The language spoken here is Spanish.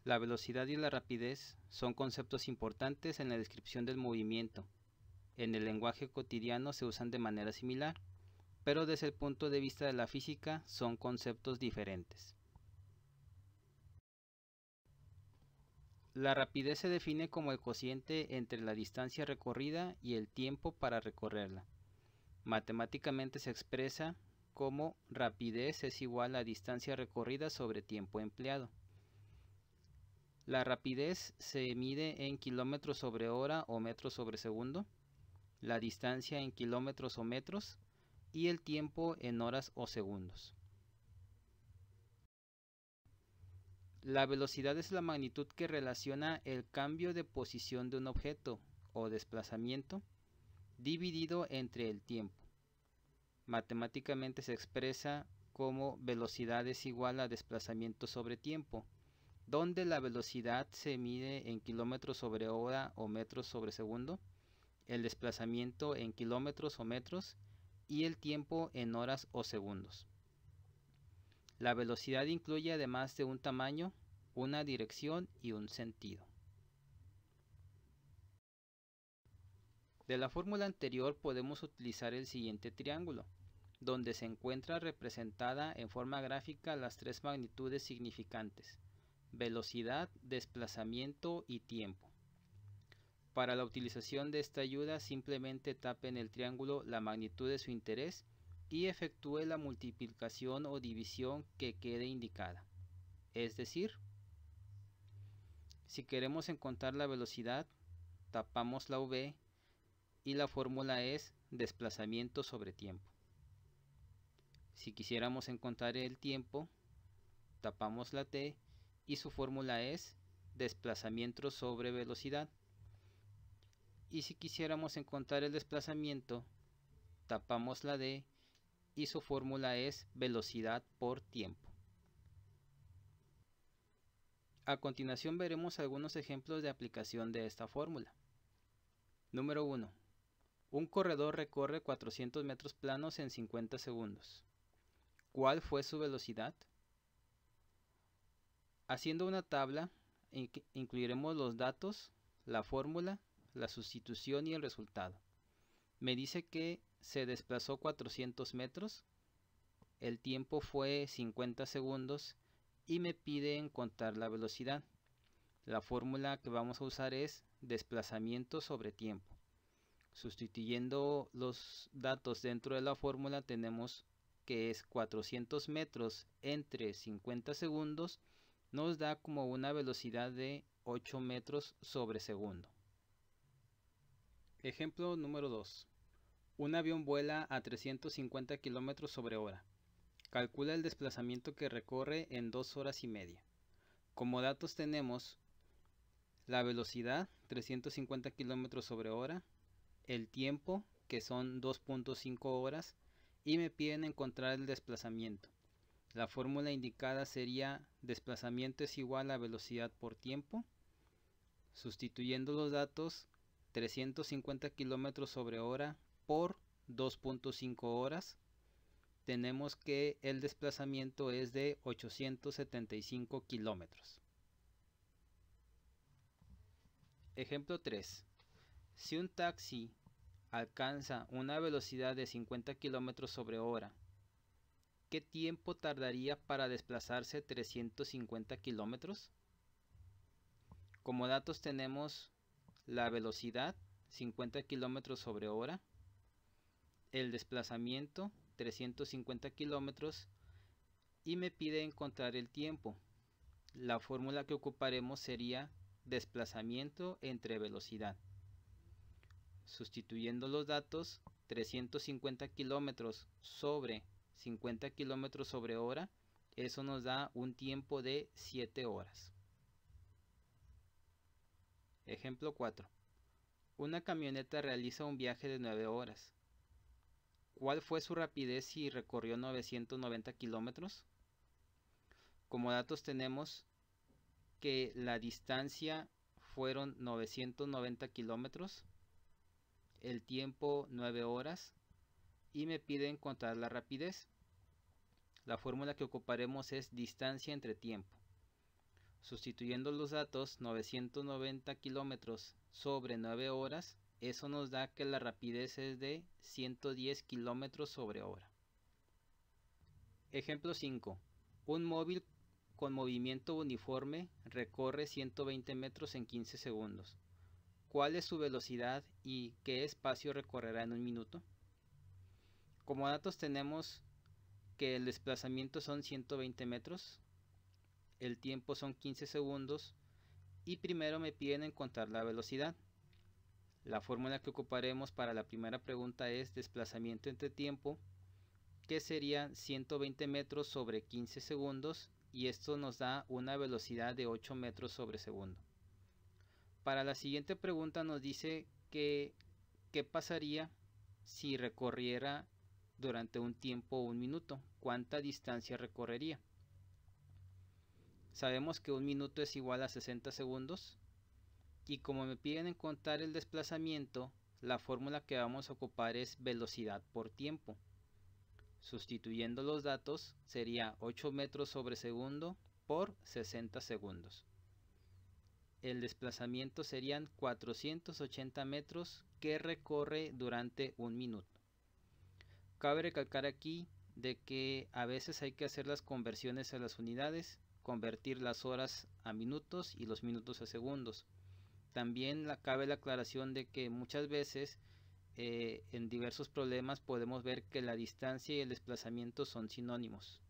La velocidad y la rapidez son conceptos importantes en la descripción del movimiento. En el lenguaje cotidiano se usan de manera similar, pero desde el punto de vista de la física son conceptos diferentes. La rapidez se define como el cociente entre la distancia recorrida y el tiempo para recorrerla. Matemáticamente se expresa como rapidez es igual a distancia recorrida sobre tiempo empleado. La rapidez se mide en kilómetros sobre hora o metros sobre segundo, la distancia en kilómetros o metros y el tiempo en horas o segundos. La velocidad es la magnitud que relaciona el cambio de posición de un objeto o desplazamiento dividido entre el tiempo. Matemáticamente se expresa como velocidad es igual a desplazamiento sobre tiempo, donde la velocidad se mide en kilómetros sobre hora o metros sobre segundo, el desplazamiento en kilómetros o metros y el tiempo en horas o segundos. La velocidad incluye además de un tamaño, una dirección y un sentido. De la fórmula anterior podemos utilizar el siguiente triángulo, donde se encuentra representada en forma gráfica las tres magnitudes significantes: velocidad, desplazamiento y tiempo. Para la utilización de esta ayuda, simplemente tape en el triángulo la magnitud de su interés y efectúe la multiplicación o división que quede indicada. Es decir, si queremos encontrar la velocidad, tapamos la V y la fórmula es desplazamiento sobre tiempo. Si quisiéramos encontrar el tiempo, tapamos la T y su fórmula es desplazamiento sobre velocidad. Y si quisiéramos encontrar el desplazamiento, tapamos la D y su fórmula es velocidad por tiempo. A continuación veremos algunos ejemplos de aplicación de esta fórmula. Número 1. Un corredor recorre 400 metros planos en 50 segundos. ¿Cuál fue su velocidad? Haciendo una tabla, incluiremos los datos, la fórmula, la sustitución y el resultado. Me dice que se desplazó 400 metros, el tiempo fue 50 segundos y me pide encontrar la velocidad. La fórmula que vamos a usar es desplazamiento sobre tiempo. Sustituyendo los datos dentro de la fórmula tenemos que es 400 metros entre 50 segundos nos da como una velocidad de 8 metros sobre segundo. Ejemplo número 2. Un avión vuela a 350 km sobre hora. Calcula el desplazamiento que recorre en 2 horas y media. Como datos tenemos la velocidad, 350 km sobre hora, el tiempo, que son 2.5 horas, y me piden encontrar el desplazamiento. La fórmula indicada sería desplazamiento es igual a velocidad por tiempo. Sustituyendo los datos, 350 km sobre hora por 2.5 horas, tenemos que el desplazamiento es de 875 kilómetros. Ejemplo 3. Si un taxi alcanza una velocidad de 50 km sobre hora, ¿qué tiempo tardaría para desplazarse 350 kilómetros? Como datos tenemos la velocidad, 50 km sobre hora, el desplazamiento, 350 kilómetros, y me pide encontrar el tiempo. La fórmula que ocuparemos sería desplazamiento entre velocidad. Sustituyendo los datos, 350 kilómetros sobre 50 kilómetros sobre hora, eso nos da un tiempo de 7 horas. Ejemplo 4. Una camioneta realiza un viaje de 9 horas. ¿Cuál fue su rapidez si recorrió 990 kilómetros? Como datos tenemos que la distancia fueron 990 kilómetros, el tiempo 9 horas y me pide encontrar la rapidez. La fórmula que ocuparemos es distancia entre tiempo. Sustituyendo los datos 990 kilómetros sobre 9 horas, eso nos da que la rapidez es de 110 kilómetros sobre hora. Ejemplo 5. Un móvil con movimiento uniforme recorre 120 metros en 15 segundos. ¿Cuál es su velocidad y qué espacio recorrerá en un minuto? Como datos tenemos que el desplazamiento son 120 metros, el tiempo son 15 segundos y primero me piden encontrar la velocidad. La fórmula que ocuparemos para la primera pregunta es desplazamiento entre tiempo, que sería 120 metros sobre 15 segundos, y esto nos da una velocidad de 8 metros sobre segundo. Para la siguiente pregunta nos dice que qué pasaría si recorriera durante un tiempo 1 minuto, cuánta distancia recorrería. Sabemos que 1 minuto es igual a 60 segundos, y como me piden encontrar el desplazamiento, la fórmula que vamos a ocupar es velocidad por tiempo. Sustituyendo los datos sería 8 metros sobre segundo por 60 segundos. El desplazamiento serían 480 metros que recorre durante 1 minuto. Cabe recalcar aquí de que a veces hay que hacer las conversiones a las unidades, convertir las horas a minutos y los minutos a segundos. También cabe la aclaración de que muchas veces en diversos problemas podemos ver que la distancia y el desplazamiento son sinónimos.